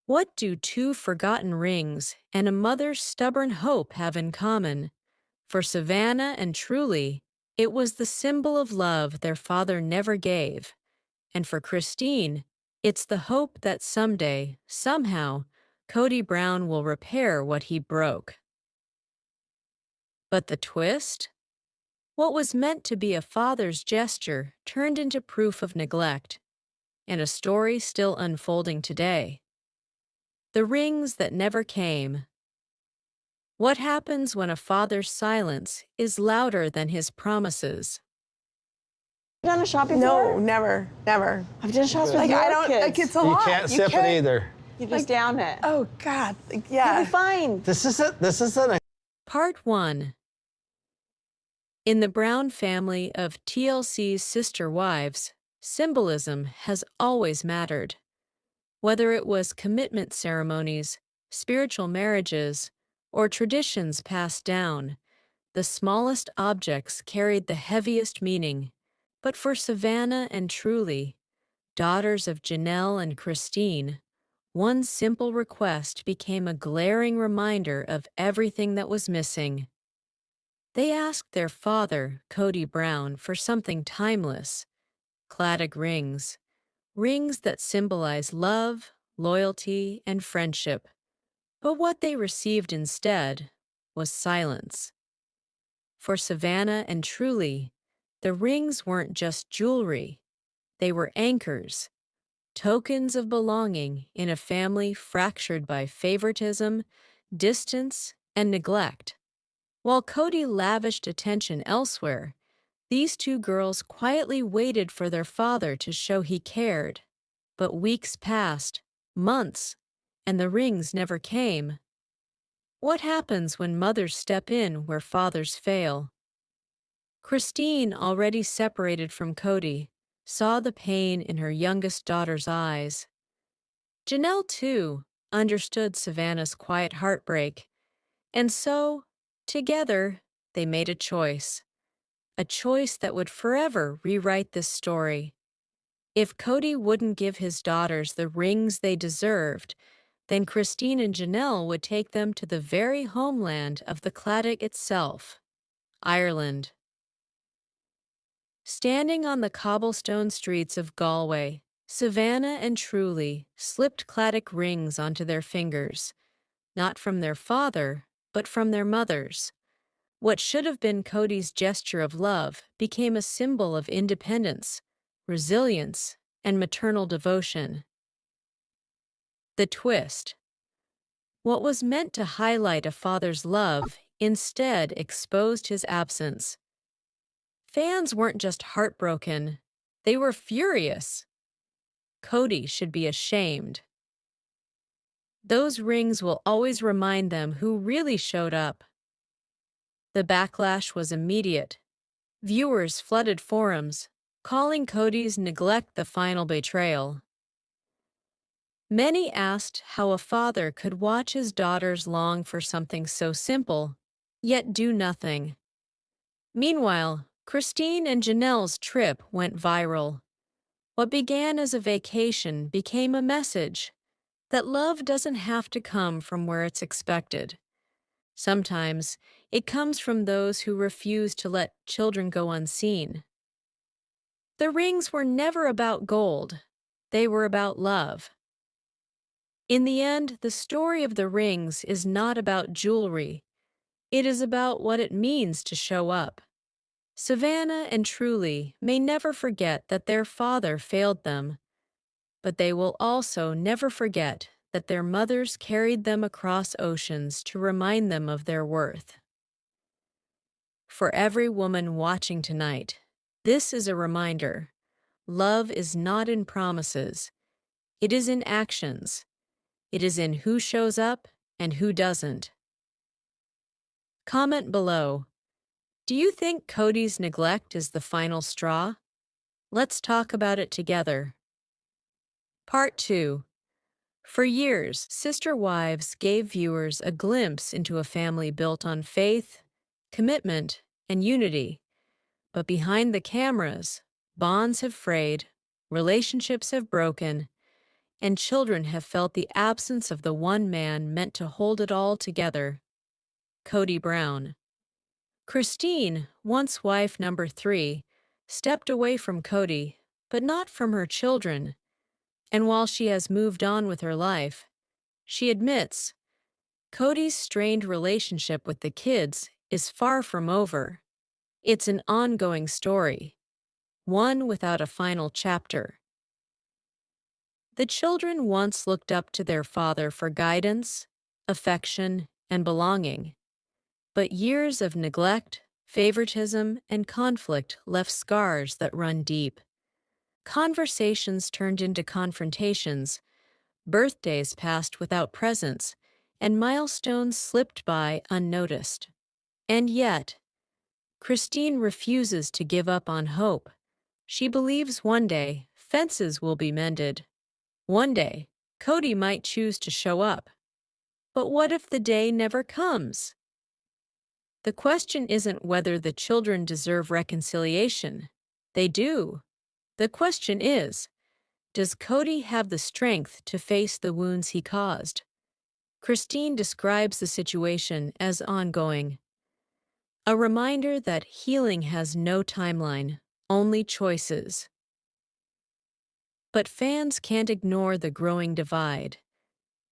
What do two forgotten rings and a mother's stubborn hope have in common? For Savannah and Truly, it was the symbol of love their father never gave. And for Christine, it's the hope that someday, somehow, Kody Brown will repair what he broke. But the twist? What was meant to be a father's gesture turned into proof of neglect, and a story still unfolding today. The rings that never came. What happens when a father's silence is louder than his promises? You done a shot before? No, never, never. I've done shots with Like your I don't. kids. Like it's a You lot. can't sip it either. You just down it. Oh God. Like, You'll yeah. be fine. This isn't. Part 1. In the Brown family of TLC's sister wives, symbolism has always mattered. Whether it was commitment ceremonies, spiritual marriages, or traditions passed down, the smallest objects carried the heaviest meaning. But for Savannah and Truly, daughters of Janelle and Christine, one simple request became a glaring reminder of everything that was missing. They asked their father, Kody Brown, for something timeless: Claddagh rings, rings that symbolize love, loyalty, and friendship. But what they received instead was silence. For Savannah and Truly, the rings weren't just jewelry. They were anchors, tokens of belonging in a family fractured by favoritism, distance, and neglect. While Kody lavished attention elsewhere, these two girls quietly waited for their father to show he cared. But weeks passed, months, and the rings never came. What happens when mothers step in where fathers fail? Christine, already separated from Kody, saw the pain in her youngest daughter's eyes. Janelle, too, understood Savannah's quiet heartbreak, and so, together, they made a choice that would forever rewrite this story. If Kody wouldn't give his daughters the rings they deserved, then Christine and Janelle would take them to the very homeland of the Claddagh itself, Ireland. Standing on the cobblestone streets of Galway, Savannah and Truly slipped Claddagh rings onto their fingers, not from their father, but from their mothers. What should have been Kody's gesture of love became a symbol of independence, resilience, and maternal devotion. The twist. What was meant to highlight a father's love instead exposed his absence. Fans weren't just heartbroken, they were furious. Kody should be ashamed. Those rings will always remind them who really showed up. The backlash was immediate. Viewers flooded forums, calling Kody's neglect the final betrayal. Many asked how a father could watch his daughters long for something so simple, yet do nothing. Meanwhile, Christine and Janelle's trip went viral. What began as a vacation became a message that love doesn't have to come from where it's expected. Sometimes it comes from those who refuse to let children go unseen. The rings were never about gold. They were about love. In the end, the story of the rings is not about jewelry. It is about what it means to show up. Savannah and Truly may never forget that their father failed them, but they will also never forget that their mothers carried them across oceans to remind them of their worth. For every woman watching tonight, this is a reminder. Love is not in promises. It is in actions. It is in who shows up and who doesn't. Comment below. Do you think Kody's neglect is the final straw? Let's talk about it together. Part 2. For years, Sister Wives gave viewers a glimpse into a family built on faith, commitment, and unity. But behind the cameras, bonds have frayed, relationships have broken, and children have felt the absence of the one man meant to hold it all together. Kody Brown. Christine, once wife number 3, stepped away from Kody, but not from her children. And while she has moved on with her life, she admits Kody's strained relationship with the kids is far from over. It's an ongoing story, one without a final chapter. The children once looked up to their father for guidance, affection, and belonging. But years of neglect, favoritism, and conflict left scars that run deep. Conversations turned into confrontations, birthdays passed without presents, and milestones slipped by unnoticed. And yet, Christine refuses to give up on hope. She believes one day fences will be mended. One day, Kody might choose to show up. But what if the day never comes? The question isn't whether the children deserve reconciliation. They do. The question is, does Kody have the strength to face the wounds he caused? Christine describes the situation as ongoing. A reminder that healing has no timeline, only choices. But fans can't ignore the growing divide.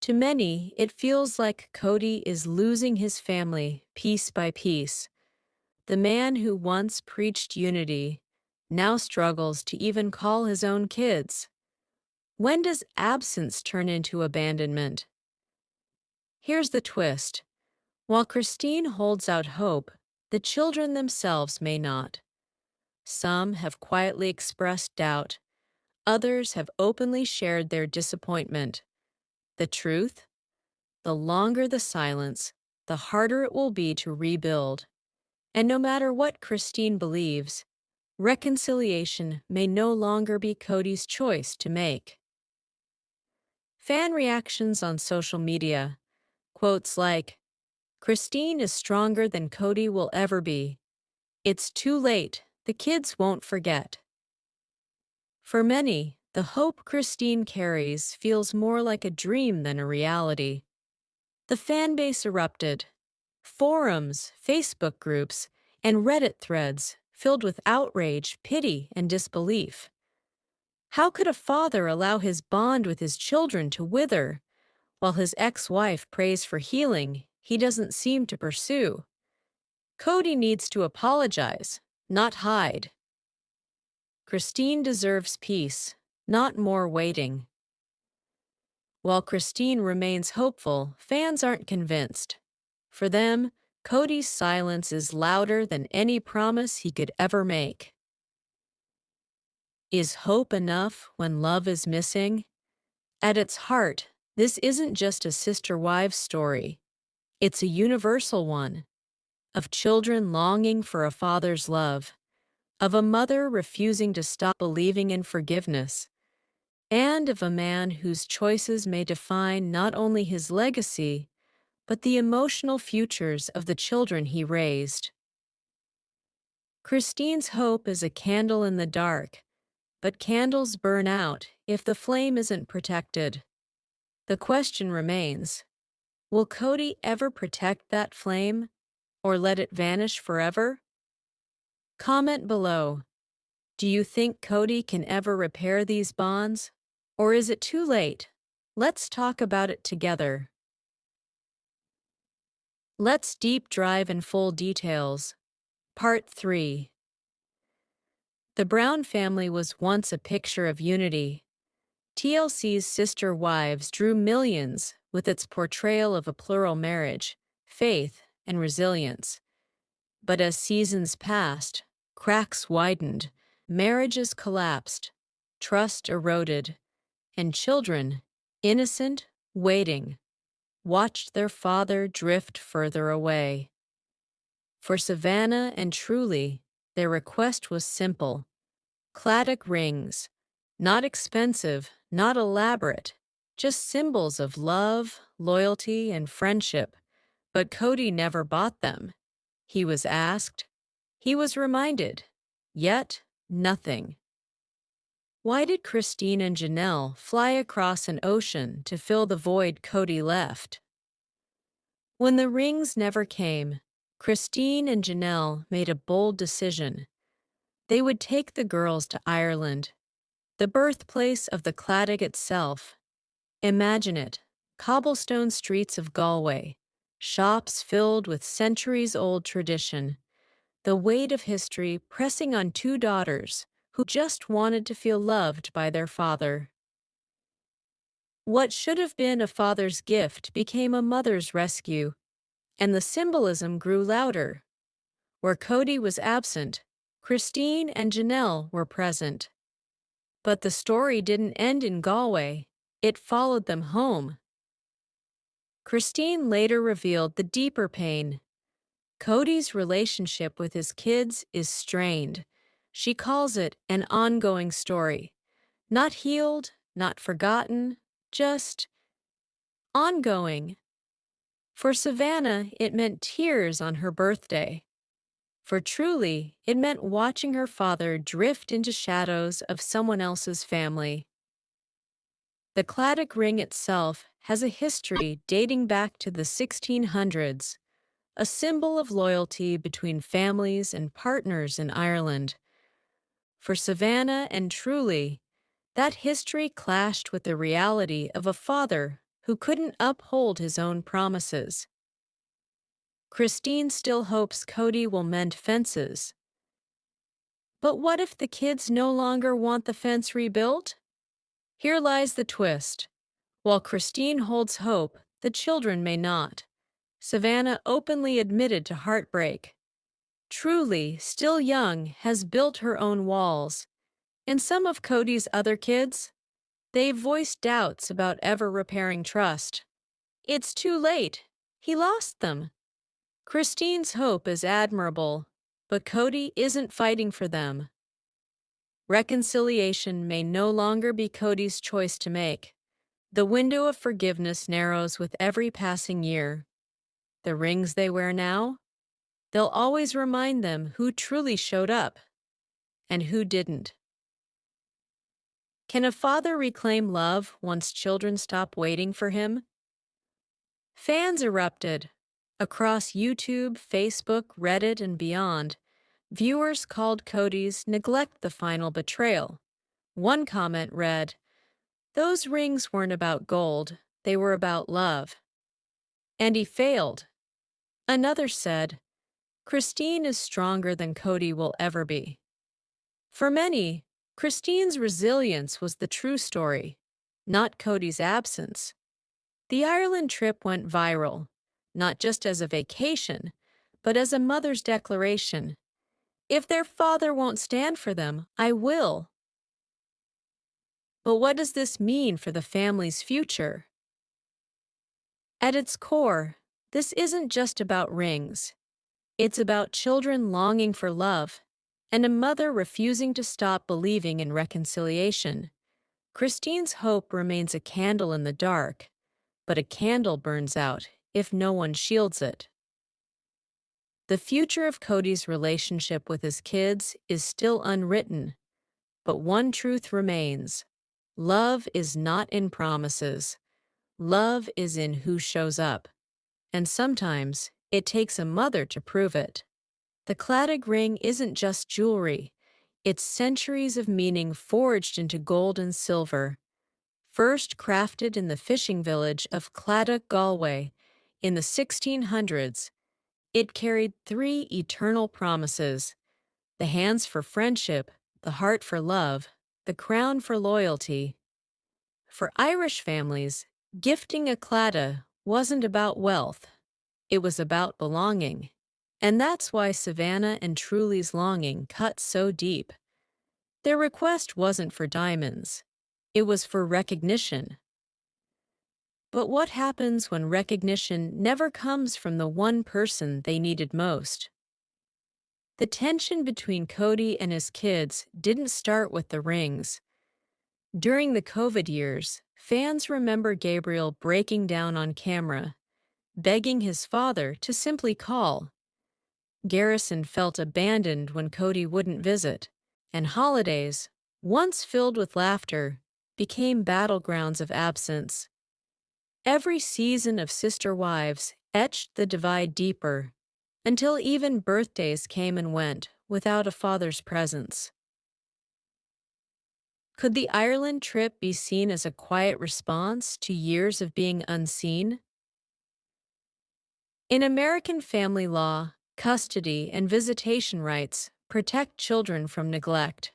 To many, it feels like Kody is losing his family piece by piece. The man who once preached unity now struggles to even call his own kids. When does absence turn into abandonment? Here's the twist. While Christine holds out hope, the children themselves may not. Some have quietly expressed doubt. Others have openly shared their disappointment. The truth? The longer the silence, the harder it will be to rebuild. And no matter what Christine believes, reconciliation may no longer be Kody's choice to make. Fan reactions on social media. Quotes like, "Christine is stronger than Kody will ever be. It's too late. The kids won't forget." For many, the hope Christine carries feels more like a dream than a reality. The fan base erupted. Forums, Facebook groups, and Reddit threads filled with outrage, pity, and disbelief. How could a father allow his bond with his children to wither, while his ex-wife prays for healing he doesn't seem to pursue? Kody needs to apologize, not hide. Christine deserves peace, not more waiting. While Christine remains hopeful, fans aren't convinced. For them, Kody's silence is louder than any promise he could ever make. Is hope enough when love is missing? At its heart, this isn't just a sister-wives story. It's a universal one, of children longing for a father's love, of a mother refusing to stop believing in forgiveness, and of a man whose choices may define not only his legacy, but the emotional futures of the children he raised. Christine's hope is a candle in the dark, but candles burn out if the flame isn't protected. The question remains, will Kody ever protect that flame, or let it vanish forever? Comment below. Do you think Kody can ever repair these bonds? Or is it too late? Let's talk about it together. Let's deep dive in full details. Part 3. The Brown family was once a picture of unity. TLC's Sister Wives drew millions with its portrayal of a plural marriage, faith, and resilience. But as seasons passed, cracks widened, marriages collapsed, trust eroded, and children, innocent, waiting, watched their father drift further away. For Savannah and Truly, their request was simple. Claddagh rings, not expensive, not elaborate, just symbols of love, loyalty, and friendship. But Kody never bought them. He was asked. He was reminded. Yet, nothing. Why did Christine and Janelle fly across an ocean to fill the void Kody left? When the rings never came, Christine and Janelle made a bold decision. They would take the girls to Ireland, the birthplace of the Claddagh itself. Imagine it, cobblestone streets of Galway, shops filled with centuries-old tradition, the weight of history pressing on two daughters who just wanted to feel loved by their father. What should have been a father's gift became a mother's rescue, and the symbolism grew louder. Where Kody was absent, Christine and Janelle were present. But the story didn't end in Galway, it followed them home. Christine later revealed the deeper pain. Kody's relationship with his kids is strained. She calls it an ongoing story. Not healed, not forgotten, just ongoing. For Savannah, it meant tears on her birthday. For Truly, it meant watching her father drift into shadows of someone else's family. The Claddagh ring itself has a history dating back to the 1600s, a symbol of loyalty between families and partners in Ireland. For Savannah and Truly, that history clashed with the reality of a father who couldn't uphold his own promises. Christine still hopes Kody will mend fences. But what if the kids no longer want the fence rebuilt? Here lies the twist. While Christine holds hope, the children may not. Savannah openly admitted to heartbreak. Truly, still young, has built her own walls. And some of Kody's other kids? They've voiced doubts about ever repairing trust. It's too late. He lost them. Christine's hope is admirable, but Kody isn't fighting for them. Reconciliation may no longer be Kody's choice to make. The window of forgiveness narrows with every passing year. The rings they wear now? They'll always remind them who truly showed up and who didn't. Can a father reclaim love once children stop waiting for him? Fans erupted. Across YouTube, Facebook, Reddit, and beyond, viewers called Kody's neglect the final betrayal. One comment read, "Those rings weren't about gold, they were about love." And he failed. Another said, "Christine is stronger than Kody will ever be." For many, Christine's resilience was the true story, not Kody's absence. The Ireland trip went viral, not just as a vacation, but as a mother's declaration. If their father won't stand for them, I will. But what does this mean for the family's future? At its core, this isn't just about rings. It's about children longing for love, and a mother refusing to stop believing in reconciliation. Christine's hope remains a candle in the dark, but a candle burns out if no one shields it. The future of Kody's relationship with his kids is still unwritten, but one truth remains. Love is not in promises. Love is in who shows up. And sometimes it takes a mother to prove it. The Claddagh ring isn't just jewelry. It's centuries of meaning forged into gold and silver. First crafted in the fishing village of Claddagh, Galway, in the 1600s, it carried three eternal promises: the hands for friendship, the heart for love, the crown for loyalty. For Irish families, gifting a Claddagh wasn't about wealth. It was about belonging. And that's why Savannah and Truly's longing cut so deep. Their request wasn't for diamonds. It was for recognition. But what happens when recognition never comes from the one person they needed most? The tension between Kody and his kids didn't start with the rings. During the COVID years, fans remember Gabriel breaking down on camera, begging his father to simply call. Garrison felt abandoned when Kody wouldn't visit, and holidays, once filled with laughter, became battlegrounds of absence. Every season of Sister Wives etched the divide deeper, until even birthdays came and went without a father's presence. Could the Ireland trip be seen as a quiet response to years of being unseen? In American family law, custody and visitation rights protect children from neglect.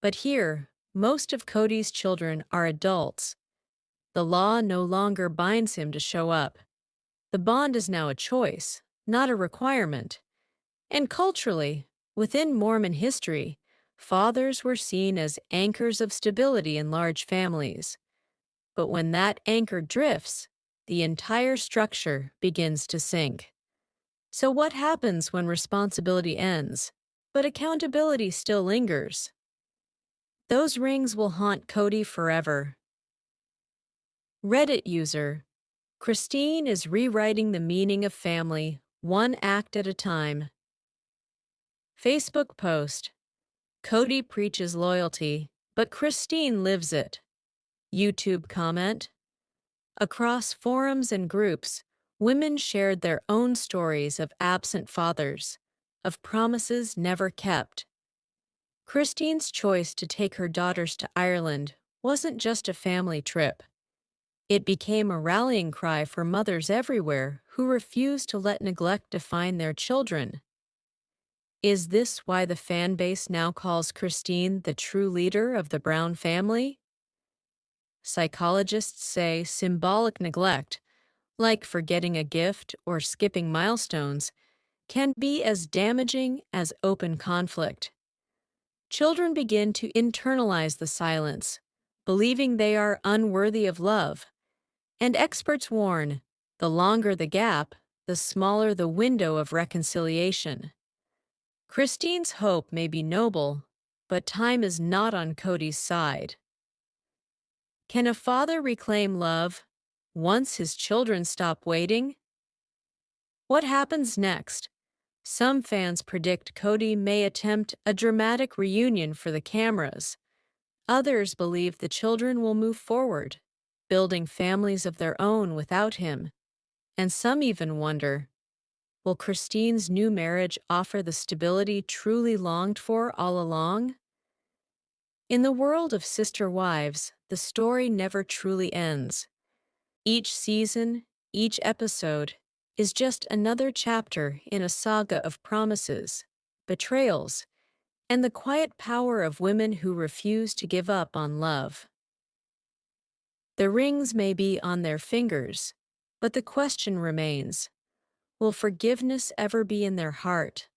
But here, most of Kody's children are adults. The law no longer binds him to show up. The bond is now a choice, not a requirement. And culturally, within Mormon history, fathers were seen as anchors of stability in large families. But when that anchor drifts, the entire structure begins to sink. So what happens when responsibility ends, but accountability still lingers? Those rings will haunt Kody forever. Reddit user Christine is rewriting the meaning of family, one act at a time. Facebook post: Kody preaches loyalty, but Christine lives it. YouTube comment: across forums and groups, women shared their own stories of absent fathers, of promises never kept. Christine's choice to take her daughters to Ireland wasn't just a family trip. It became a rallying cry for mothers everywhere who refuse to let neglect define their children. Is this why the fan base now calls Christine the true leader of the Brown family? Psychologists say symbolic neglect, like forgetting a gift or skipping milestones, can be as damaging as open conflict. Children begin to internalize the silence, believing they are unworthy of love. And experts warn, the longer the gap, the smaller the window of reconciliation. Christine's hope may be noble, but time is not on Kody's side. Can a father reclaim love once his children stop waiting? What happens next? Some fans predict Kody may attempt a dramatic reunion for the cameras. Others believe the children will move forward, building families of their own without him. And some even wonder, will Christine's new marriage offer the stability truly longed for all along? In the world of Sister Wives, the story never truly ends. Each season, each episode, is just another chapter in a saga of promises, betrayals, and the quiet power of women who refuse to give up on love. The rings may be on their fingers, but the question remains, will forgiveness ever be in their heart?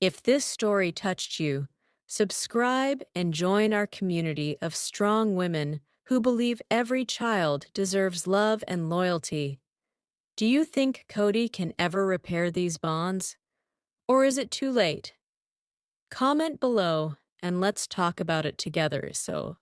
If this story touched you, subscribe and join our community of strong women who believe every child deserves love and loyalty. Do you think Kody can ever repair these bonds? Or is it too late? Comment below and let's talk about it together. So